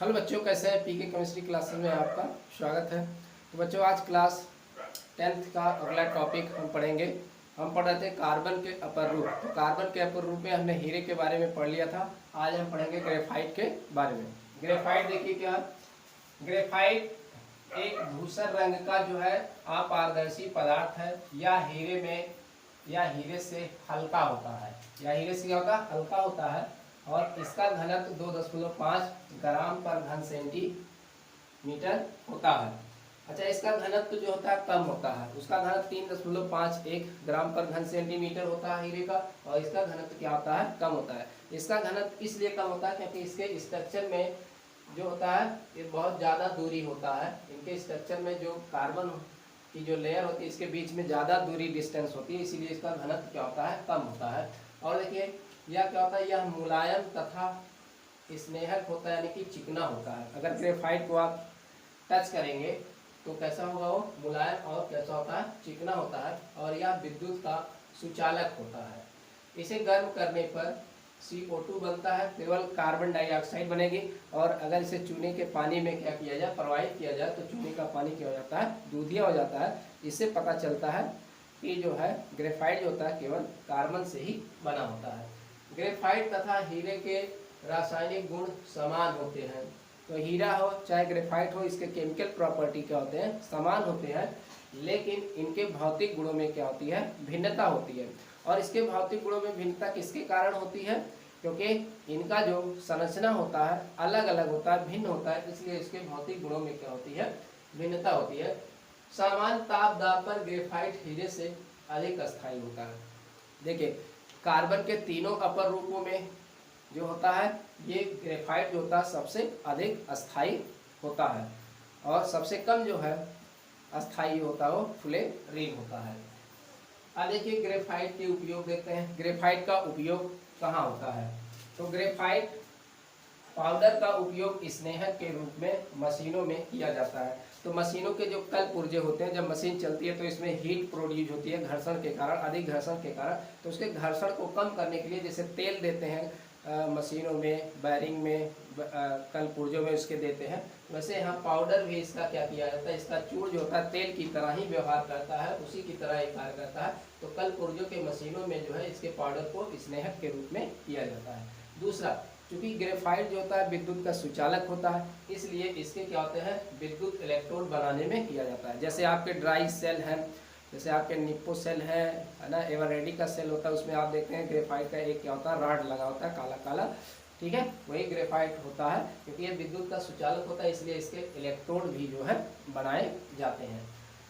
Hello बच्चों, कैसे हैं? पीके केमिस्ट्री क्लासेस में आपका स्वागत है। तो बच्चों, आज क्लास 10th का अगला टॉपिक हम पढ़ेंगे। हम पढ़ रहे थे कार्बन के अपर रूप। तो कार्बन के अपर रूप में हमने हीरे के बारे में पढ़ लिया था। आज हम पढ़ेंगे ग्रेफाइट के बारे में। ग्रेफाइट देखिए क्या, ग्रेफाइट एक धूसर रंग का जो है अपारदर्शी पदार्थ है, या हीरे से हल्का होता है, या हीरे से क्या होता है, हल्का होता है। और इसका घनत्व 2.5 ग्राम पर घन सेंटीमीटर होता है। अच्छा, इसका घनत्व जो होता है कम होता है, उसका घनत्व 3.51 ग्राम पर घन सेंटीमीटर होता है हीरे का, और इसका घनत्व क्या होता है, कम होता है। इसका घनत्व इसलिए कम होता है क्योंकि इसके स्ट्रक्चर में जो होता है ये बहुत ज़्यादा दूरी होता है। इनके स्ट्रक्चर में जो कार्बन की जो लेयर होती है इसके बीच में ज़्यादा दूरी डिस्टेंस होती है, इसीलिए इसका घनत्व क्या होता है, कम होता है। और देखिए यह क्या होता है, यह मुलायम तथा स्नेहक होता है, यानी कि चिकना होता है। अगर ग्रेफाइट को आप टच करेंगे तो कैसा होगा, वो मुलायम और कैसा होता है, चिकना होता है। और यह विद्युत का सुचालक होता है। इसे गर्म करने पर CO2 बनता है, केवल कार्बन डाइऑक्साइड बनेगी। और अगर इसे चूने के पानी में क्या किया जाए, प्रवाहित किया जाए, तो चूने का पानी क्या हो जाता है, दूधिया हो जाता है। इससे पता चलता है कि जो है ग्रेफाइट जो होता है केवल कार्बन से ही बना होता है। ग्रेफाइट तथा हीरे के रासायनिक गुण समान होते हैं। तो हीरा हो चाहे ग्रेफाइट हो, इसके केमिकल प्रॉपर्टी क्या होते हैं, समान होते हैं, लेकिन इनके भौतिक गुणों में क्या होती है, भिन्नता होती है। और इसके भौतिक गुणों में भिन्नता किसके कारण होती है, क्योंकि इनका जो संरचना होता है अलग अलग होता है, भिन्न होता है, इसलिए इसके भौतिक गुणों में क्या होती है, भिन्नता होती है। सामान्य ताप दाब पर ग्रेफाइट हीरे से अधिक अस्थायी होता है। देखिए कार्बन के तीनों अपर रूपों में जो होता है ये ग्रेफाइट जो होता है सबसे अधिक अस्थायी होता है, और सबसे कम जो है अस्थायी होता है वो फ्लोरीन होता है। अब देखिए ग्रेफाइट के उपयोग देखते हैं। ग्रेफाइट का उपयोग कहाँ होता है, तो ग्रेफाइट पाउडर का उपयोग स्नेहक के रूप में मशीनों में किया जाता है। तो मशीनों के जो कल पुर्जे होते हैं, जब मशीन चलती है तो इसमें हीट प्रोड्यूस होती है घर्षण के कारण, अधिक घर्षण के कारण। तो उसके घर्षण को कम करने के लिए जैसे तेल देते हैं मशीनों में, बैरिंग में, कल पुर्जों में उसके देते हैं, वैसे यहाँ पाउडर भी इसका क्या किया जाता है, इसका चूर्ण जो होता है तेल की तरह ही व्यवहार करता है, उसी की तरह ही कार्य करता है। तो कल पुर्जों के मशीनों में जो है इसके पाउडर को स्नेहक के रूप में किया जाता है। दूसरा, क्योंकि ग्रेफाइट जो होता है विद्युत का सुचालक होता है, इसलिए इसके क्या होते हैं, विद्युत इलेक्ट्रोड बनाने में किया जाता है। जैसे आपके ड्राई सेल हैं, जैसे आपके निप्पो सेल है ना, एवरेडी का सेल होता है, उसमें आप देखते हैं ग्रेफाइट का एक क्या होता है, राड लगा होता है काला काला, ठीक है, वही ग्रेफाइट होता है। क्योंकि ये विद्युत का सुचालक होता है, इसलिए इसके इलेक्ट्रोड भी जो है बनाए जाते हैं।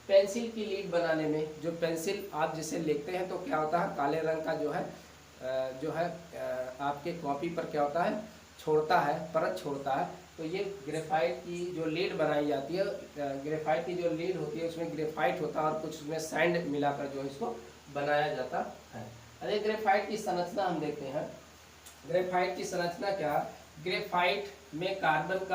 पेंसिल की लीड बनाने में, जो पेंसिल आप जिसे लिखते हैं तो क्या होता है, काले रंग का जो है आपके कॉपी पर क्या होता है, छोड़ता है, परत छोड़ता है। तो ये ग्रेफाइट की जो लीड बनाई जाती है, ग्रेफाइट की जो लीड होती है उसमें ग्रेफाइट होता है और कुछ उसमें सैंड मिलाकर जो इसको बनाया जाता है। अरे ग्रेफाइट की संरचना हम देखते हैं। ग्रेफाइट की संरचना क्या, ग्रेफाइट में कार्बन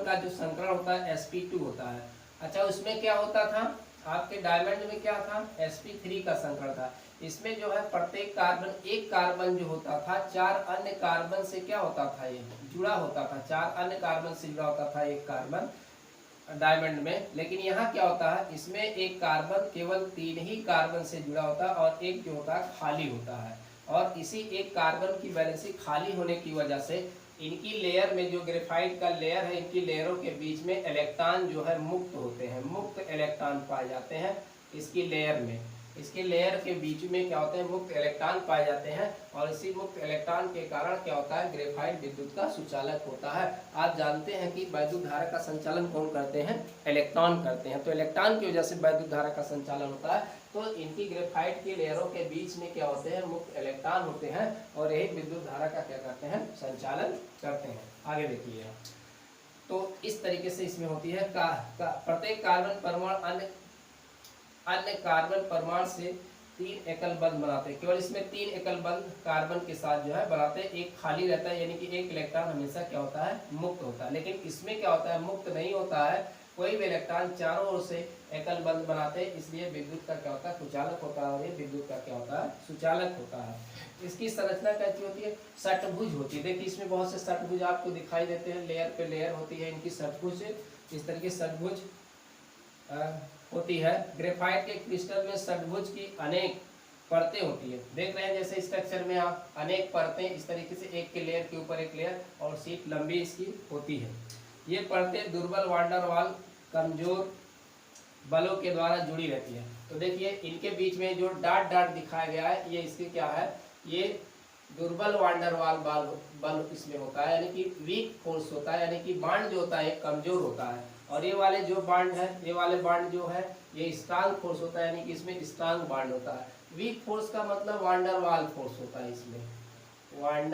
का जो संकरण होता है sp2 होता है। अच्छा, उसमें क्या होता था, आपके डायमंड में क्या था, sp3 का संकरण था। इसमें जो है प्रत्येक कार्बन, एक कार्बन जो होता था 4 अन्य कार्बन से क्या होता था, ये जुड़ा होता था, 4 अन्य कार्बन से जुड़ा होता था एक कार्बन डायमंड में। लेकिन यहाँ क्या होता है, इसमें एक कार्बन केवल 3 ही कार्बन से जुड़ा होता है और एक जो होता है खाली होता है। और इसी एक कार्बन की वैलेंसी खाली होने की वजह से इनकी लेयर में, जो ग्रेफाइट का लेयर है, इनकी लेयरों के बीच में इलेक्ट्रॉन जो है मुक्त होते हैं, मुक्त इलेक्ट्रॉन पाए जाते हैं इसकी लेयर में। इसके लेयर के बीच में क्या होते हैं, मुक्त इलेक्ट्रॉन पाए जाते हैं, और इसी मुक्त इलेक्ट्रॉन के कारण क्या होता है, ग्रेफाइट विद्युत का सुचालक होता है। आप जानते हैं कि वैद्युत धारा का संचालन कौन करते हैं, इलेक्ट्रॉन करते हैं। तो इलेक्ट्रॉन की वजह से वैद्युत धारा का संचालन होता है। तो इनकी ग्रेफाइट की लेयरों के बीच में क्या होते हैं, मुक्त इलेक्ट्रॉन होते हैं, और यही विद्युत धारा का क्या करते हैं, संचालन करते हैं। आगे देखिए, तो इस तरीके से इसमें होती है प्रत्येक कार्बन परमाणु अन्य कार्बन परमाणु से 3 एकल बंध बनाते हैं। केवल इसमें 3 एकल बंध कार्बन के साथ जो है बनाते हैं, एक खाली रहता है, यानी कि एक इलेक्ट्रॉन हमेशा क्या होता है, मुक्त होता है। लेकिन इसमें क्या होता है, मुक्त नहीं होता है, कोई भी इलेक्ट्रॉन चारों ओर से एकल बंध बनाते हैं, इसलिए विद्युत का क्या होता है, सुचालक होता है, और ये विद्युत का क्या होता है, है, सुचालक होता है। इसकी संरचना कैसी होती है, षटभुज होती है। देखिए इसमें बहुत से षटभुज आपको दिखाई देते हैं, लेयर पे लेयर होती है इनकी षटभुज, इस तरीके षटभुज होती है। ग्रेफाइट के क्रिस्टल में षटभुज की अनेक परतें होती है। देख रहे हैं जैसे स्ट्रक्चर में आप अनेक परतें इस तरीके से एक के लेयर के ऊपर एक लेयर और शीट लंबी इसकी होती है। ये परतें दुर्बल वान डेर वाल कमजोर बलों के द्वारा जुड़ी रहती है। तो देखिए इनके बीच में जो डाट डाट दिखाया गया है ये इसके क्या है, ये दुर्बल वान डेर वाल बल इसमें होता है, यानी कि वीक फोर्स होता है, यानी कि बांड जो होता है कमजोर होता है। और ये वाले जो बांड है, ये वाले बांड जो है ये स्ट्रांग फोर्स होता है, यानी कि इसमें स्ट्रांग बांड होता है। वीक फोर्स का मतलब वान डेर वाल फोर्स होता है, इसमें वान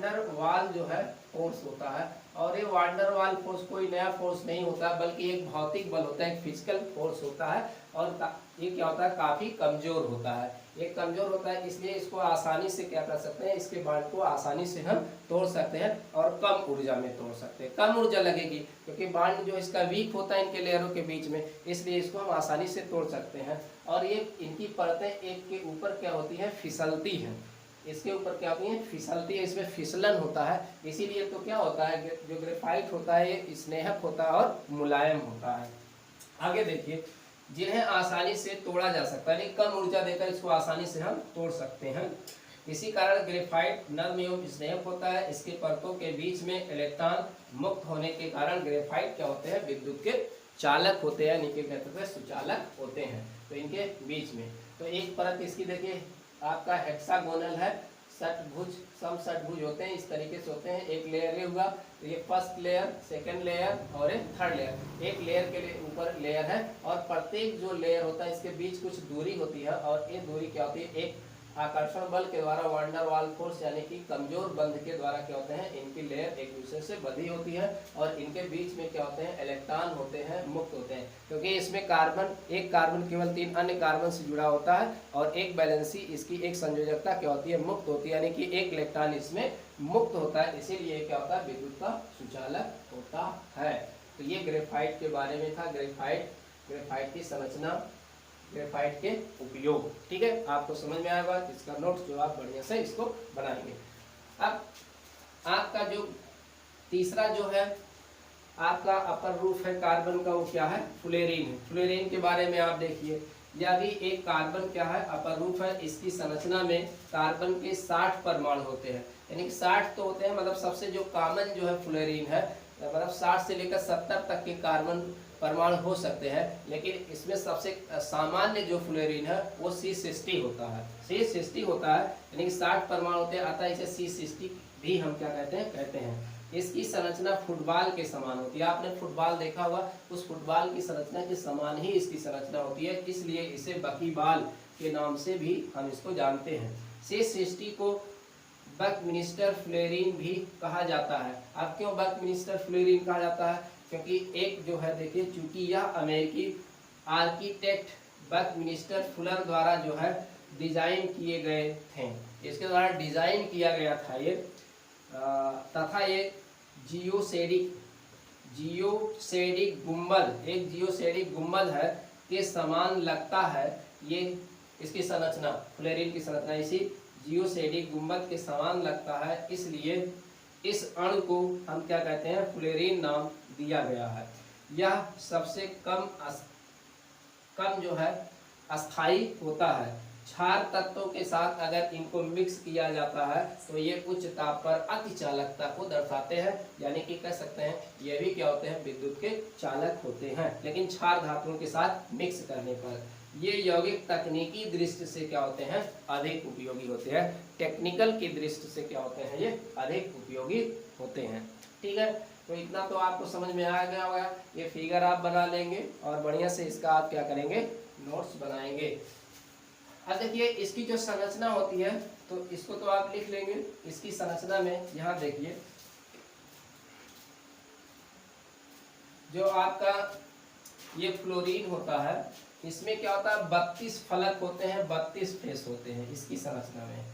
डेर वाल जो है फोर्स होता है। और ये वान डेर वाल फोर्स कोई नया फोर्स नहीं होता बल्कि एक भौतिक बल होता है, एक फिजिकल फोर्स होता है। और ये क्या होता है, काफी कमजोर होता है। ये कमजोर होता है इसलिए इसको आसानी से क्या कर सकते हैं, इसके बांड को आसानी से हम तोड़ सकते हैं और कम ऊर्जा में तोड़ सकते हैं। कम ऊर्जा लगेगी क्योंकि बांड जो इसका वीक होता है इनके लेयरों के बीच में, इसलिए इसको हम आसानी से तोड़ सकते हैं। और ये इनकी परतें एक के ऊपर क्या होती है, फिसलती हैं। इसके ऊपर क्या होती है, फिसलती है, इसमें फिसलन होता है। इसीलिए तो क्या होता है, जो ग्रेफाइट होता है ये स्नेहक होता है और मुलायम होता है। आगे देखिए, जिन्हें आसानी से तोड़ा जा सकता है, यानी कम ऊर्जा देकर इसको आसानी से हम तोड़ सकते हैं। इसी कारण ग्रेफाइट नर्म एवं स्नेहक होता है। इसके परतों के बीच में इलेक्ट्रॉन मुक्त होने के कारण ग्रेफाइट क्या होते हैं, विद्युत के चालक होते हैं, नीचे कहते हैं सुचालक होते हैं। तो इनके बीच में तो एक परत इसकी देखिए आपका हेक्सागोनल है, षटभुज, सम षटभुज होते हैं, इस तरीके से होते हैं। एक लेयर ये हुआ, तो ये फर्स्ट लेयर, सेकंड लेयर और एक थर्ड लेयर। एक लेयर के लिए ऊपर लेयर है और प्रत्येक जो लेयर होता है इसके बीच कुछ दूरी होती है और ये दूरी क्या होती है, एक आकर्षण बल के द्वारा वान डेर वाल फोर्स यानी कि कमजोर बंध के द्वारा क्या होते हैं, इनकी लेयर एक दूसरे से बंधी होती है और इनके बीच में क्या होते हैं, इलेक्ट्रॉन होते हैं, मुक्त होते हैं। क्योंकि इसमें कार्बन, एक कार्बन केवल 3 अन्य कार्बन से जुड़ा होता है और एक बैलेंसी इसकी एक संयोजकता क्या होती है, मुक्त होती है, यानी कि एक इलेक्ट्रॉन इसमें मुक्त होता है। इसीलिए क्या होता है, विद्युत का सुचालक होता है। तो ये ग्रेफाइट के बारे में था, ग्रेफाइट की संरचना, ग्रेफाइट के उपयोग। ठीक है, आपको समझ में आएगा, इसका नोट्स जो आप बढ़िया से इसको बनाएंगे। अब आपका जो तीसरा जो है आपका अपर रूफ है कार्बन का, वो क्या है, फ्लोरीन है। फ्लोरीन के बारे में आप देखिए, यह भी एक कार्बन क्या है, अपर रूफ है। इसकी संरचना में कार्बन के 60 परमाणु होते हैं, यानी कि 60 तो होते हैं, मतलब सबसे जो कॉमन जो है फ्लोरीन है, मतलब 60 से लेकर 70 तक के कार्बन परमाणु हो सकते हैं। लेकिन इसमें सबसे सामान्य जो फ्लोरीन है वो C60 होता है, C60 होता है, यानी कि 60 परमाणु होते हैं, अतः इसे C60 भी हम क्या कहते हैं। इसकी संरचना फुटबॉल के समान होती है। आपने फुटबॉल देखा होगा, उस फुटबॉल की संरचना के समान ही इसकी संरचना होती है, इसलिए इसे बकीबाल के नाम से भी हम इसको जानते हैं। C60 को बकमिंस्टर फ्लोरीन भी कहा जाता है। अब क्यों बकमिंस्टर फ्लोरीन कहा जाता है, क्योंकि एक जो है देखिए, चूंकि यह अमेरिकी आर्किटेक्ट बकमिंस्टर फुलर द्वारा जो है डिजाइन किए गए थे, इसके द्वारा डिजाइन किया गया था ये, तथा ये जियोसेडिक गुंबद, एक जियोसेडिक गुंबद है के समान लगता है। ये इसकी संरचना, फ्लोरीन की संरचना इसी जियोसेडिक गुंबद के समान लगता है, इसलिए इस अणु को हम क्या कहते हैं, फ्लोरीन नाम दिया गया है। यह सबसे कम जो है अस्थाई होता है। क्षार तत्वों के साथ अगर इनको मिक्स किया जाता है तो ये उच्च ताप पर अति चालकता को दर्शाते हैं, यानी कि कह सकते हैं ये भी क्या होते हैं, विद्युत के चालक होते हैं। लेकिन क्षार धातुओं के साथ मिक्स करने पर ये यौगिक तकनीकी दृष्टि से क्या होते हैं, अधिक उपयोगी होते हैं। टेक्निकल की दृष्टि से क्या होते हैं, ये अधिक उपयोगी होते हैं। ठीक है, तो इतना तो आपको समझ में आ गया होगा। ये फिगर आप बना लेंगे और बढ़िया से इसका आप क्या करेंगे, नोट्स बनाएंगे। अब देखिए इसकी जो संरचना होती है तो इसको तो आप लिख लेंगे। इसकी संरचना में यहाँ देखिए, जो आपका ये फ्लोरीन होता है, इसमें क्या होता है, 32 फलक होते हैं, 32 फेस होते हैं इसकी संरचना में।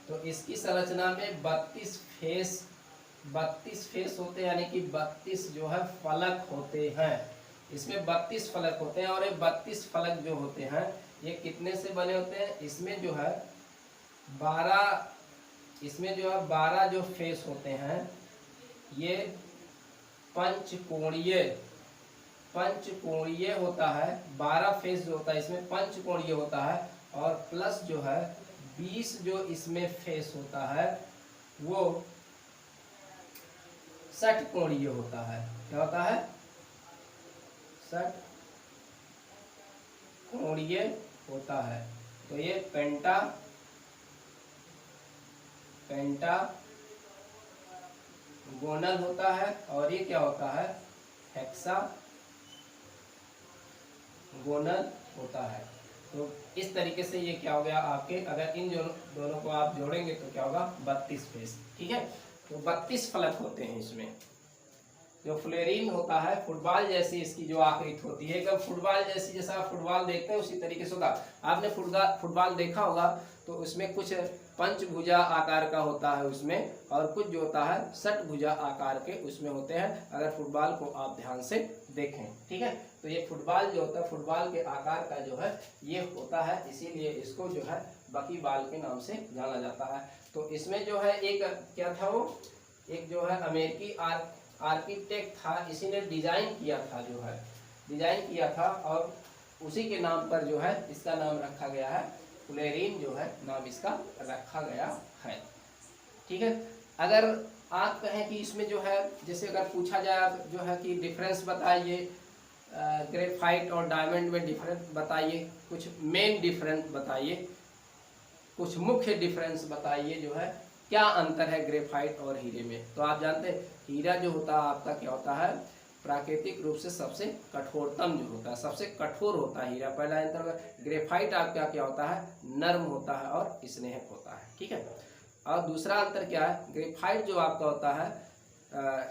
तो इसकी संरचना में 32 फेस होते हैं, यानी कि 32 जो है फलक होते हैं। इसमें 32 फलक होते हैं और ये 32 फलक जो होते हैं ये कितने से बने होते हैं? इसमें जो है 12, इसमें जो है 12 जो फेस होते हैं ये पंचकोणीय होता है। 12 फेस जो होता है इसमें पंचकोणीय होता है, और प्लस जो है 20 जो इसमें फेस होता है वो षटकोणीय होता है। क्या होता है? षटकोणीय होता है। तो ये पेंटागोनल होता है, और ये क्या होता है? हेक्सागोनल होता है। तो इस तरीके से ये क्या हो गया आपके, अगर इन दोनों को आप जोड़ेंगे तो क्या होगा? 32 फेस। ठीक है, तो 32 फलक होते हैं इसमें। जो फ्लोरीन होता है फुटबॉल जैसी इसकी जो आकृति होती है, एकदम फुटबॉल जैसी, जैसा आप फुटबॉल देखते हैं उसी तरीके से होगा। आपने फुटबॉल देखा होगा तो उसमें कुछ पंचभुजा आकार का होता है उसमें, और कुछ जो होता है षटभुजा आकार के उसमें होते हैं, अगर फुटबॉल को आप ध्यान से देखें। ठीक है, तो ये फुटबॉल जो होता है फुटबॉल के आकार का जो है ये होता है, इसीलिए इसको जो है बकी बॉल के नाम से जाना जाता है। तो इसमें जो है एक क्या था, वो एक जो है अमेरिकी आर्किटेक्ट था, इसी ने डिजाइन किया था, और उसी के नाम पर जो है इसका नाम रखा गया है, फ्लोरीन जो है नाम इसका रखा गया है। ठीक है, अगर आप कहें कि इसमें जो है, जैसे अगर पूछा जाए जो है कि डिफरेंस बताइए ग्रेफाइट और डायमंड में डिफरेंस बताइए, कुछ मेन डिफरेंस बताइए, कुछ मुख्य डिफरेंस बताइए, जो है क्या अंतर है ग्रेफाइट और हीरे में। तो आप जानते हैं हीरा जो होता है आपका क्या होता है, प्राकृतिक रूप से सबसे कठोरतम जो होता है, सबसे कठोर होता है हीरा, पहला अंतर। ग्रेफाइट आपका क्या होता है? नर्म होता है और स्नेहक होता है। ठीक है, और दूसरा अंतर क्या है? ग्रेफाइट जो आपका होता है,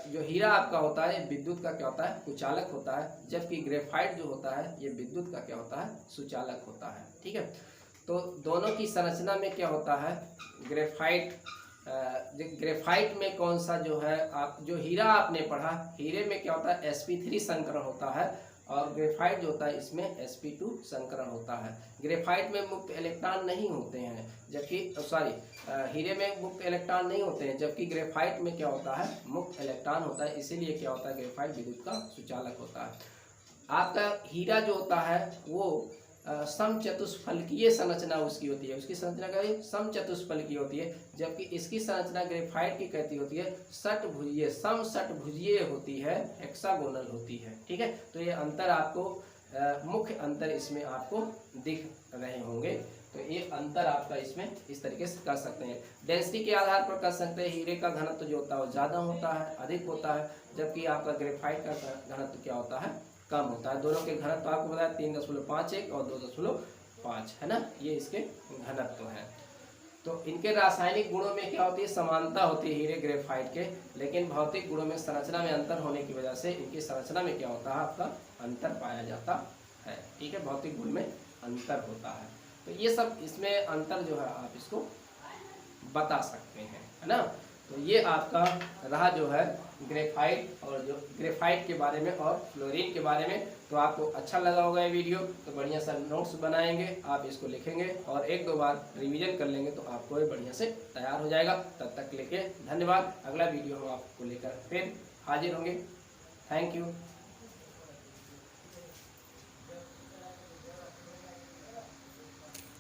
जो हीरा आपका होता है विद्युत का क्या होता है? कुचालक होता है, जबकि ग्रेफाइट जो होता है ये विद्युत का क्या होता है? सुचालक होता है। ठीक है, तो दोनों की संरचना में क्या होता है? ग्रेफाइट में कौन सा जो है, आप जो हीरा आपने पढ़ा, हीरे में क्या होता है? sp3 संकरण होता है, और ग्रेफाइट जो होता है इसमें sp2 संकरण होता है। ग्रेफाइट में मुक्त इलेक्ट्रॉन नहीं होते हैं, जबकि हीरे में मुक्त इलेक्ट्रॉन नहीं होते हैं, जबकि ग्रेफाइट में क्या होता है? मुक्त इलेक्ट्रॉन होता है, इसीलिए क्या होता है? ग्रेफाइट विद्युत का सुचालक होता है। आपका हीरा जो होता है वो समचतुष्फलकीय संरचना उसकी होती है, उसकी संरचना का समचतुष्फलकीय होती है, जबकि इसकी संरचना ग्रेफाइट की कैसी होती है? षटभुजीय, समषटभुजीय होती है, हेक्सागोनल होती है। ठीक है, तो ये अंतर आपको मुख्य अंतर इसमें आपको दिख रहे होंगे। तो ये अंतर आपका इसमें इस तरीके से कर सकते हैं। डेंसिटी के आधार पर कर सकते हैं, हीरे का घनत्व जो होता है वो ज़्यादा होता है, अधिक होता है, जबकि आपका ग्रेफाइट का घनत्व क्या होता है? कम होता है। दोनों के घनत्व आपको बताया 3.51 और 2.5 है ना, ये इसके घनत्व है। तो इनके रासायनिक गुणों में क्या होती है? समानता होती है हीरे ग्रेफाइट के, लेकिन भौतिक गुणों में संरचना में अंतर होने की वजह से इनकी संरचना में क्या होता है? आपका अंतर पाया जाता है। ठीक है, भौतिक गुण में अंतर होता है। तो ये सब इसमें अंतर जो है आप इसको बता सकते हैं, है ना। तो ये आपका रहा जो है ग्रेफाइट, और जो ग्रेफाइट के बारे में और फ्लोरीन के बारे में। तो आपको अच्छा लगा होगा ये वीडियो, तो बढ़िया सा नोट्स बनाएंगे, आप इसको लिखेंगे और एक दो बार रिवीजन कर लेंगे तो आपको ये बढ़िया से तैयार हो जाएगा। तब तक लेके धन्यवाद। अगला वीडियो हम आपको लेकर फिर हाजिर होंगे। Thank you.